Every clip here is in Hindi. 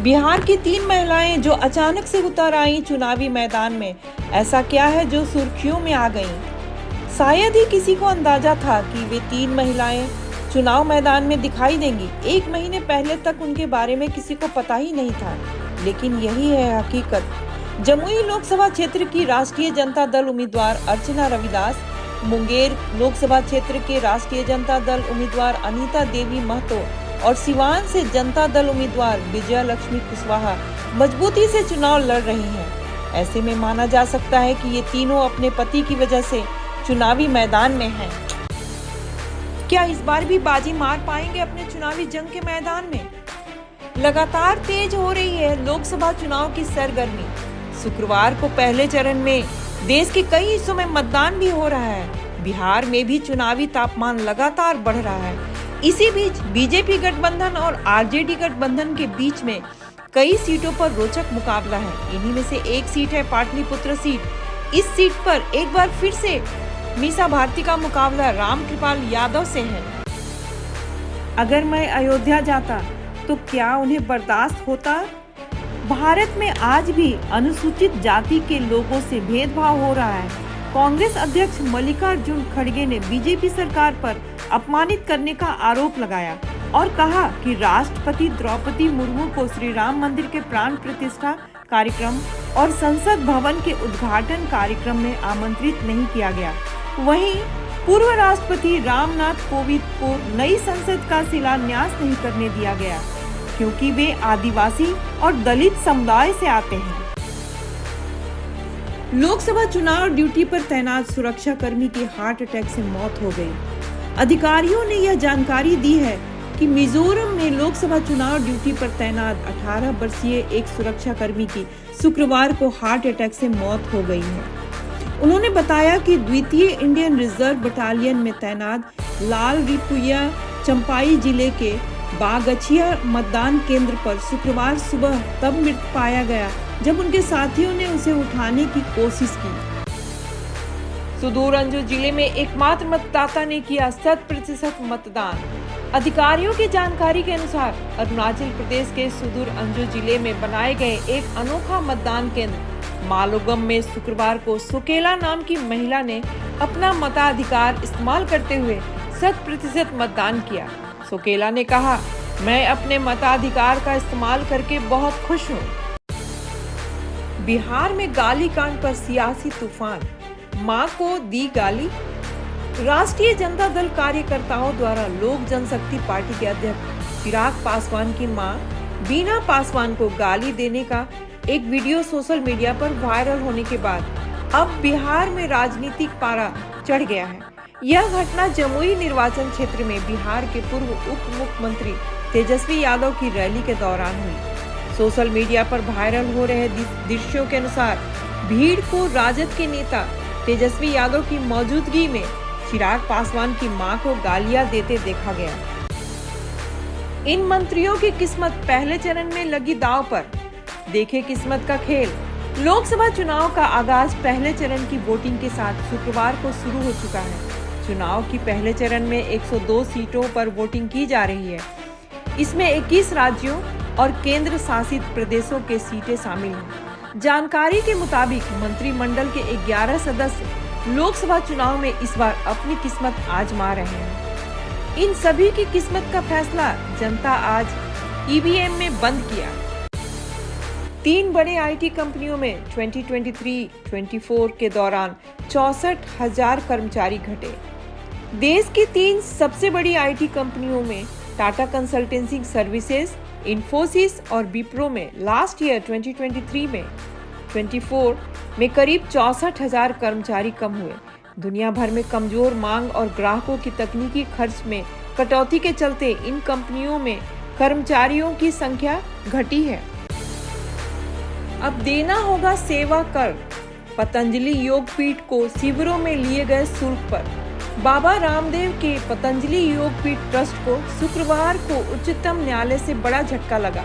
बिहार की 3 महिलाएं जो अचानक से उतर आईं चुनावी मैदान में, ऐसा क्या है जो सुर्खियों में आ गईं? शायद ही किसी को अंदाजा था कि वे 3 महिलाएं चुनाव मैदान में दिखाई देंगी। 1 महीने पहले तक उनके बारे में किसी को पता ही नहीं था, लेकिन यही है हकीकत। जमुई लोकसभा क्षेत्र की राष्ट्रीय जनता दल उम्मीदवार अर्चना रविदास, मुंगेर लोकसभा क्षेत्र के राष्ट्रीय जनता दल उम्मीदवार अनीता देवी महतो और सिवान से जनता दल उम्मीदवार विजया लक्ष्मी कुशवाहा मजबूती से चुनाव लड़ रही हैं। ऐसे में माना जा सकता है कि ये तीनों अपने पति की वजह से चुनावी मैदान में हैं। क्या इस बार भी बाजी मार पाएंगे अपने चुनावी जंग के मैदान में? लगातार तेज हो रही है लोकसभा चुनाव की सरगर्मी। शुक्रवार को पहले चरण में देश के कई हिस्सों में मतदान भी हो रहा है। बिहार में भी चुनावी तापमान लगातार बढ़ रहा है। इसी बीच बीजेपी गठबंधन और आरजेडी गठबंधन के बीच में कई सीटों पर रोचक मुकाबला है। इन्हीं में से एक सीट है पाटलिपुत्र सीट। इस सीट पर एक बार फिर से मीसा भारती का मुकाबला रामकृपाल यादव से है। अगर मैं अयोध्या जाता तो क्या उन्हें बर्दाश्त होता? भारत में आज भी अनुसूचित जाति के लोगों से भेदभाव हो रहा है। कांग्रेस अध्यक्ष मल्लिकार्जुन खड़गे ने बीजेपी सरकार पर अपमानित करने का आरोप लगाया और कहा कि राष्ट्रपति द्रौपदी मुर्मू को श्री राम मंदिर के प्राण प्रतिष्ठा कार्यक्रम और संसद भवन के उद्घाटन कार्यक्रम में आमंत्रित नहीं किया गया। वहीं पूर्व राष्ट्रपति रामनाथ कोविंद को नई संसद का शिलान्यास नहीं करने दिया गया, क्योंकि वे आदिवासी और दलित समुदाय से आते हैं। लोकसभा चुनाव ड्यूटी पर तैनात सुरक्षा कर्मी की हार्ट अटैक से मौत हो गई। अधिकारियों ने यह जानकारी दी है कि मिजोरम में लोकसभा चुनाव ड्यूटी पर तैनात 18 वर्षीय एक सुरक्षा कर्मी की शुक्रवार को हार्ट अटैक से मौत हो गई है। उन्होंने बताया कि द्वितीय इंडियन रिजर्व बटालियन में तैनात लाल रिपुया चंपाई जिले के बागछिया मतदान केंद्र पर शुक्रवार सुबह तब मृत पाया गया जब उनके साथियों ने उसे उठाने की कोशिश की। सुदूर अंजो जिले में एकमात्र मतदाता ने किया 100% मतदान। अधिकारियों की जानकारी के अनुसार अरुणाचल प्रदेश के सुदूर अंजो जिले में बनाए गए एक अनोखा मतदान केंद्र मालोगम में शुक्रवार को सुकेला नाम की महिला ने अपना मताधिकार इस्तेमाल करते हुए 100% मतदान किया। सुकेला ने कहा, मैं अपने मताधिकार का इस्तेमाल करके बहुत खुश हूँ। बिहार में गाली कांड पर सियासी तूफान, मां को दी गाली। राष्ट्रीय जनता दल कार्यकर्ताओं द्वारा लोक जनशक्ति पार्टी के अध्यक्ष चिराग पासवान की मां बीना पासवान को गाली देने का एक वीडियो सोशल मीडिया पर वायरल होने के बाद अब बिहार में राजनीतिक पारा चढ़ गया है। यह घटना जमुई निर्वाचन क्षेत्र में बिहार के पूर्व उप मुख्यमंत्री तेजस्वी यादव की रैली के दौरान हुई। सोशल मीडिया पर वायरल हो रहे दृश्यों के अनुसार भीड़ को राजद के नेता तेजस्वी यादव की मौजूदगी में चिराग पासवान की मां को गालियां देते देखा गया। इन मंत्रियों की किस्मत पहले चरण में लगी दांव पर। देखे किस्मत का खेल। लोकसभा चुनाव का आगाज पहले चरण की वोटिंग के साथ शुक्रवार को शुरू हो चुका है। चुनाव की पहले चरण में 102 सीटों पर वोटिंग की जा रही है। इसमें 21 राज्यों और केंद्र शासित प्रदेशों के सीटें शामिल हैं। जानकारी के मुताबिक मंत्रिमंडल के 11 सदस्य लोकसभा चुनाव में इस बार अपनी किस्मत आजमा रहे हैं। इन सभी की किस्मत का फैसला जनता आज ईवीएम में बंद किया। 3 बड़े आईटी कंपनियों में 2023-24 के दौरान 64,000 कर्मचारी घटे। देश की 3 सबसे बड़ी आईटी कंपनियों में टाटा कंसल्टेंसी सर्विसेज, इन्फोसिस और विप्रो में लास्ट ईयर 2023-24 में करीब 64,000 कर्मचारी कम हुए। दुनिया भर में कमजोर मांग और ग्राहकों की तकनीकी खर्च में कटौती के चलते इन कंपनियों में कर्मचारियों की संख्या घटी है। अब देना होगा सेवा कर। पतंजलि योगपीठ को शिविरों में लिए गए शुल्क पर बाबा रामदेव के पतंजलि योगपीठ ट्रस्ट को शुक्रवार को उच्चतम न्यायालय से बड़ा झटका लगा।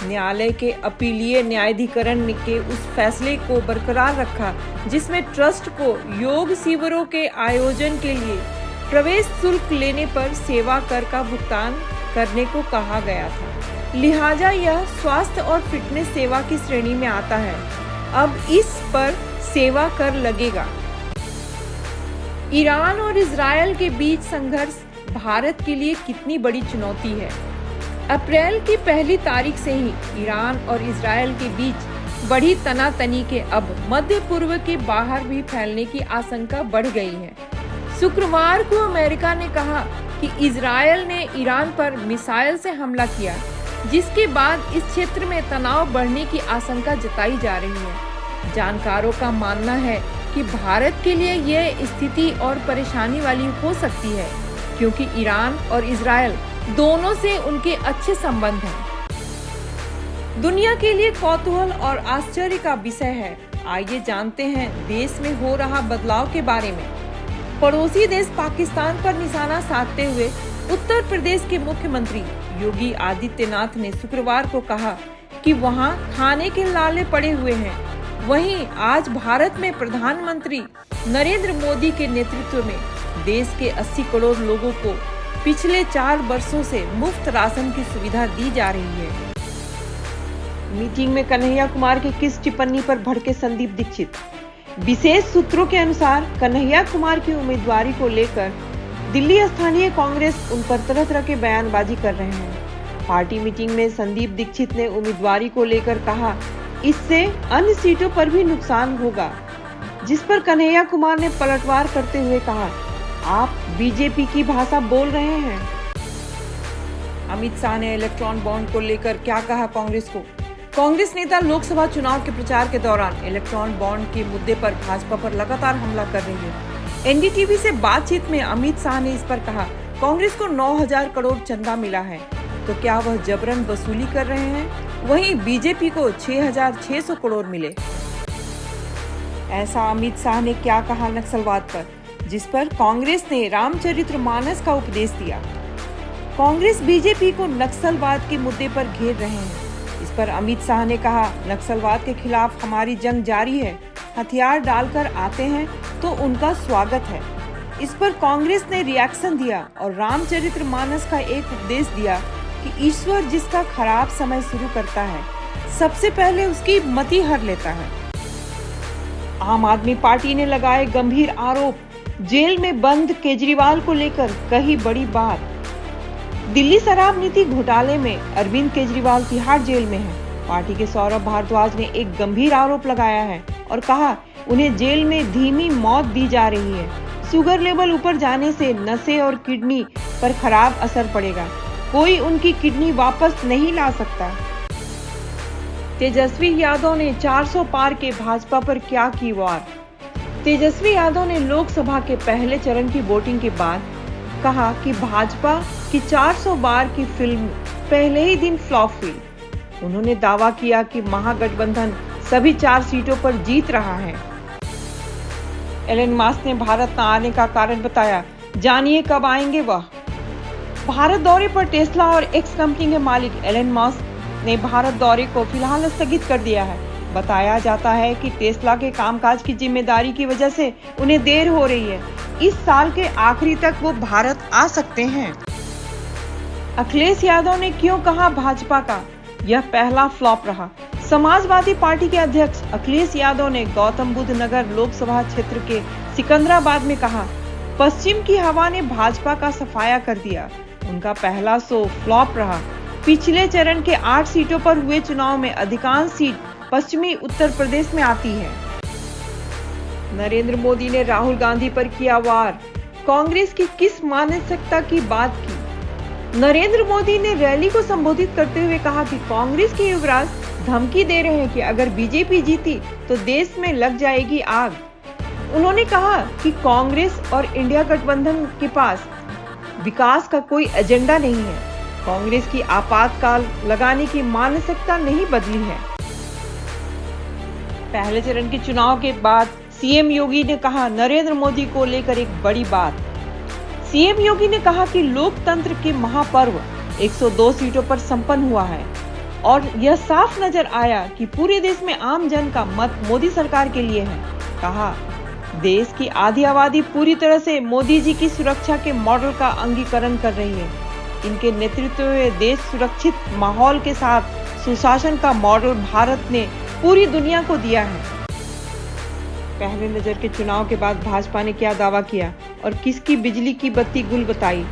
न्यायालय के अपीलीय न्यायाधिकरण ने के उस फैसले को बरकरार रखा जिसमें ट्रस्ट को योग शिविरों के आयोजन के लिए प्रवेश शुल्क लेने पर सेवा कर का भुगतान करने को कहा गया था। लिहाजा यह स्वास्थ्य और फिटनेस सेवा की श्रेणी में आता है। अब इस पर सेवा कर लगेगा। ईरान और इजरायल के बीच संघर्ष भारत के लिए कितनी बड़ी चुनौती है। अप्रैल की पहली तारीख से ही ईरान और इजरायल के बीच बढ़ी तनातनी के अब मध्य पूर्व के बाहर भी फैलने की आशंका बढ़ गई है। शुक्रवार को अमेरिका ने कहा कि इजरायल ने ईरान पर मिसाइल से हमला किया, जिसके बाद इस क्षेत्र में तनाव बढ़ने की आशंका जताई जा रही है। जानकारों का मानना है कि भारत के लिए यह स्थिति और परेशानी वाली हो सकती है, क्योंकि ईरान और इजरायल दोनों से उनके अच्छे संबंध हैं। दुनिया के लिए कौतूहल और आश्चर्य का विषय है। आइए जानते हैं देश में हो रहा बदलाव के बारे में। पड़ोसी देश पाकिस्तान पर निशाना साधते हुए उत्तर प्रदेश के मुख्यमंत्री योगी आदित्यनाथ ने शुक्रवार को कहा कि वहां खाने के लाले पड़े हुए हैं। वहीं आज भारत में प्रधानमंत्री नरेंद्र मोदी के नेतृत्व में देश के 80 करोड़ लोगों को पिछले 4 वर्षों से मुफ्त राशन की सुविधा दी जा रही है। मीटिंग में कन्हैया कुमार की किस टिप्पणी पर भड़के संदीप दीक्षित। विशेष सूत्रों के अनुसार कन्हैया कुमार की उम्मीदवारी को लेकर दिल्ली स्थानीय कांग्रेस उन पर तरह तरह के बयानबाजी कर रहे हैं। पार्टी मीटिंग में संदीप दीक्षित ने उम्मीदवारी को लेकर कहा, इससे अन्य सीटों पर भी नुकसान होगा, जिस पर कन्हैया कुमार ने पलटवार करते हुए कहा, आप बीजेपी की भाषा बोल रहे हैं। अमित शाह ने इलेक्ट्रॉन बॉन्ड को लेकर क्या कहा कांग्रेस को। कांग्रेस नेता लोकसभा चुनाव के प्रचार के दौरान इलेक्ट्रॉन बॉन्ड के मुद्दे पर भाजपा पर लगातार हमला कर रही है। एनडीटीवी से बातचीत में अमित शाह ने इस पर कहा, कांग्रेस को 9,000 करोड़ चंदा मिला है, तो क्या वह जबरन वसूली कर रहे हैं? वहीं बीजेपी को 6,600 करोड़ मिले। ऐसा अमित शाह ने क्या कहा नक्सलवाद पर, जिस पर कांग्रेस ने रामचरितमानस का उपदेश दिया। कांग्रेस बीजेपी को नक्सलवाद के मुद्दे पर घेर रहे हैं। इस पर अमित शाह ने कहा, नक्सलवाद के खिलाफ हमारी जंग जारी है। हथियार डालकर आते हैं तो उनका स्वागत है। इस पर कांग्रेस ने रिएक्शन दिया और रामचरितमानस का एक उपदेश दिया कि ईश्वर जिसका खराब समय शुरू करता है, सबसे पहले उसकी मति हर लेता है। आम आदमी पार्टी ने लगाए गंभीर आरोप। जेल में बंद केजरीवाल को लेकर कही बड़ी बात। दिल्ली शराब नीति घोटाले में अरविंद केजरीवाल तिहाड़ जेल में हैं। पार्टी के सौरभ भारद्वाज ने एक गंभीर आरोप लगाया है और कहा, उन्हें जेल में धीमी मौत दी जा रही है। शुगर लेवल ऊपर जाने से नसें और किडनी पर खराब असर पड़ेगा। कोई उनकी किडनी वापस नहीं ला सकता। तेजस्वी यादव ने 400 पार के भाजपा पर क्या की वार। तेजस्वी यादव ने लोकसभा के पहले चरण की वोटिंग के बाद कहा कि भाजपा की 400 बार की फिल्म पहले ही दिन फ्लॉप हुई। उन्होंने दावा किया कि महागठबंधन सभी 4 सीटों पर जीत रहा है। एलन मस्क ने भारत न आने का कारण बताया, जानिए कब आएंगे वह। भारत दौरे पर टेस्ला और एक्स कंपनी के मालिक एलन मस्क ने भारत दौरे को फिलहाल स्थगित कर दिया है। बताया जाता है कि टेस्ला के कामकाज की जिम्मेदारी की वजह से उन्हें देर हो रही है। इस साल के आखिरी तक वो भारत आ सकते हैं। अखिलेश यादव ने क्यों कहा भाजपा का यह पहला फ्लॉप रहा। समाजवादी पार्टी के अध्यक्ष अखिलेश यादव ने गौतम बुद्ध नगर लोकसभा क्षेत्र के सिकंदराबाद में कहा, पश्चिम की हवा ने भाजपा का सफाया कर दिया। उनका पहला शो फ्लॉप रहा। पिछले चरण के 8 सीटों पर हुए चुनाव में अधिकांश सीट पश्चिमी उत्तर प्रदेश में आती है। नरेंद्र मोदी ने राहुल गांधी पर किया वार। कांग्रेस की किस मानसिकता की बात की। नरेंद्र मोदी ने रैली को संबोधित करते हुए कहा कि कांग्रेस के युवराज धमकी दे रहे हैं कि अगर बीजेपी जीती तो देश में लग जाएगी आग। उन्होंने कहा कि कांग्रेस और इंडिया गठबंधन के पास विकास का कोई एजेंडा नहीं है। कांग्रेस की आपातकाल लगाने की मानसिकता नहीं बदली है। पहले चरण के चुनाव के बाद सीएम योगी ने कहा नरेंद्र मोदी को लेकर एक बड़ी बात। सीएम योगी ने कहा कि लोकतंत्र के महापर्व 102 सीटों पर संपन्न हुआ है और यह साफ नजर आया कि पूरे देश में आम जन का मत मोदी सरकार के लिए है। कहा देश की आधी आबादी पूरी तरह से मोदी जी की सुरक्षा के मॉडल का अंगीकरण कर रही है। इनके नेतृत्व में देश सुरक्षित माहौल के साथ सुशासन का मॉडल भारत ने पूरी दुनिया को दिया है। पहले नजर के चुनाव के बाद भाजपा ने क्या दावा किया और किसकी बिजली की बत्ती गुल बताई।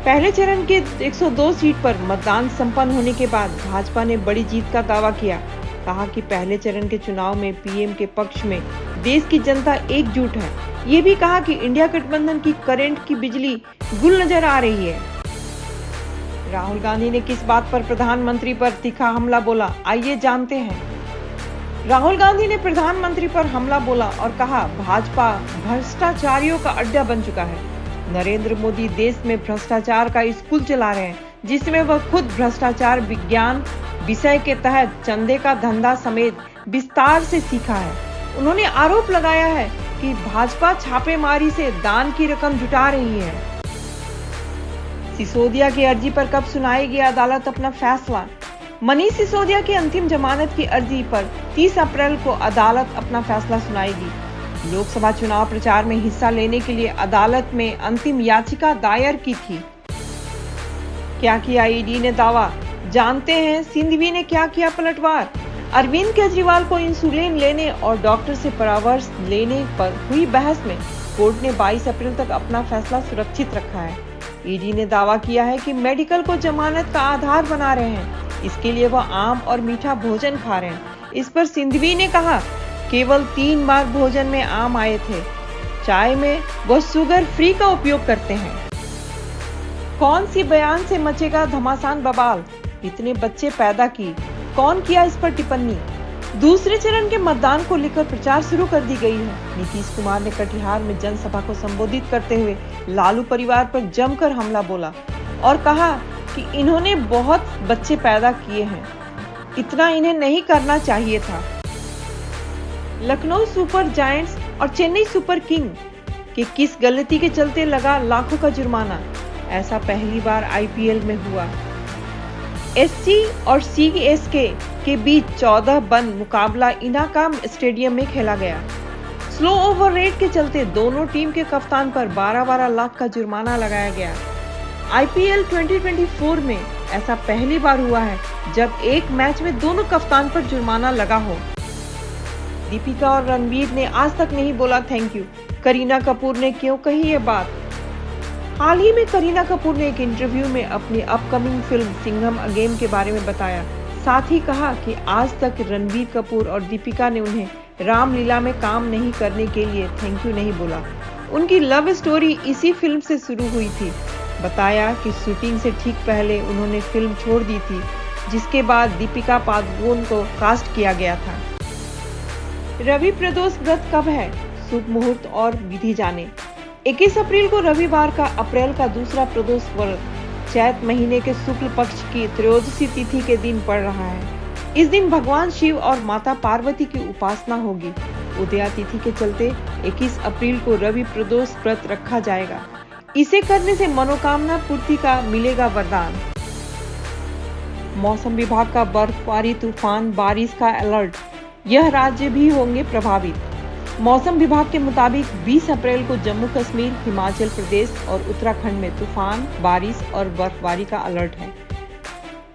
पहले चरण के 102 सीट पर मतदान संपन्न होने के बाद भाजपा ने बड़ी जीत का दावा किया। कहा कि पहले चरण के चुनाव में पीएम के पक्ष में देश की जनता एकजुट है। ये भी कहा कि इंडिया गठबंधन की करंट की बिजली गुल नजर आ रही है। राहुल गांधी ने किस बात पर प्रधानमंत्री पर तीखा हमला बोला, आइए जानते हैं। राहुल गांधी ने प्रधानमंत्री पर हमला बोला और कहा भाजपा भ्रष्टाचारियों का अड्डा बन चुका है। नरेंद्र मोदी देश में भ्रष्टाचार का स्कूल चला रहे हैं, जिसमें वह खुद भ्रष्टाचार विज्ञान विषय के तहत चंदे का धंधा समेत विस्तार से सीखा है। उन्होंने आरोप लगाया है कि भाजपा छापेमारी से दान की रकम जुटा रही है। सिसोदिया की अर्जी पर कब सुनाएगी अदालत अपना फैसला। मनीष सिसोदिया की अंतिम जमानत की अर्जी पर 30 अप्रैल को अदालत अपना फैसला सुनाएगी। लोकसभा चुनाव प्रचार में हिस्सा लेने के लिए अदालत में अंतिम याचिका दायर की थी। क्या किया ईडी ने दावा, जानते हैं सिंघवी ने क्या किया पलटवार। अरविंद केजरीवाल को इंसुलिन लेने और डॉक्टर से परामर्श लेने पर हुई बहस में कोर्ट ने 22 अप्रैल तक अपना फैसला सुरक्षित रखा है। ईडी ने दावा किया है कि मेडिकल को जमानत का आधार बना रहे हैं, इसके लिए वह आम और मीठा भोजन खा रहे हैं। इस पर सिंघवी ने कहा केवल 3 बार भोजन में आम आए थे, चाय में वह शुगर फ्री का उपयोग करते हैं। कौन सी बयान से मचेगा घमासान बवाल, इतने बच्चे पैदा की, कौन किया इस पर टिप्पणी। दूसरे चरण के मतदान को लेकर प्रचार शुरू कर दी गई है। नीतीश कुमार ने कटिहार में जनसभा को संबोधित करते हुए लालू परिवार पर जमकर हमला बोला और कहा कि इन्होंने बहुत बच्चे पैदा किए हैं, इतना इन्हें नहीं करना चाहिए था। लखनऊ सुपर जायंट्स और चेन्नई सुपर किंग के किस गलती के चलते लगा लाखों का जुर्माना, ऐसा पहली बार आईपीएल में हुआ। एससी और सीएसके के बीच 14 बंद मुकाबला इनाकाम स्टेडियम में खेला गया। स्लो ओवर रेट के चलते दोनों टीम के कप्तान पर 12-12 लाख का जुर्माना लगाया गया। आईपीएल 2024 में ऐसा पहली बार हुआ है जब एक मैच में दोनों कप्तान पर जुर्माना लगा हो। दीपिका और रणवीर ने आज तक नहीं बोला थैंक यू। करीना कपूर ने क्यों कही ये बात। हाल ही में करीना कपूर ने एक इंटरव्यू में अपनी अपकमिंग फिल्म सिंघम अगेन के बारे में बताया। साथ ही कहा कि आज तक रणबीर कपूर और दीपिका ने उन्हें रामलीला में काम नहीं करने के लिए थैंक यू नहीं बोला। उनकी लव स्टोरी इसी फिल्म से शुरू हुई थी। बताया कि शूटिंग से ठीक पहले उन्होंने फिल्म छोड़ दी थी, जिसके बाद दीपिका पादुकोण को कास्ट किया गया था। रवि प्रदोष व्रत कब है, शुभ मुहूर्त और विधि जाने। 21 अप्रैल को रविवार का अप्रैल का दूसरा प्रदोष व्रत चैत महीने के शुक्ल पक्ष की त्रयोदशी तिथि के दिन पड़ रहा है। इस दिन भगवान शिव और माता पार्वती की उपासना होगी। उदया तिथि के चलते 21 अप्रैल को रवि प्रदोष व्रत रखा जाएगा। इसे करने से मनोकामना पूर्ति का मिलेगा वरदान। मौसम विभाग का बर्फबारी, तूफान, बारिश का अलर्ट, यह राज्य भी होंगे प्रभावित। मौसम विभाग के मुताबिक 20 अप्रैल को जम्मू कश्मीर, हिमाचल प्रदेश और उत्तराखंड में तूफान, बारिश और बर्फबारी का अलर्ट है।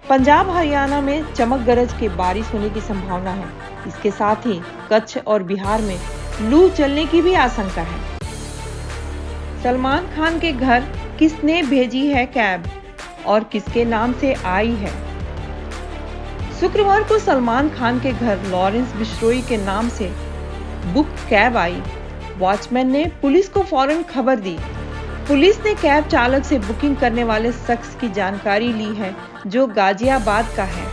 पंजाब, हरियाणा में चमक गरज के बारिश होने की संभावना है। इसके साथ ही कच्छ और बिहार में लू चलने की भी आशंका है। सलमान खान के घर किसने भेजी है कैब और किसके नाम से आई है। शुक्रवार को सलमान खान के घर लॉरेंस बिश्नोई के नाम से बुक कैब आई। वॉचमैन ने पुलिस को फौरन खबर दी। पुलिस ने कैब चालक से बुकिंग करने वाले शख्स की जानकारी ली है, जो गाजियाबाद का है।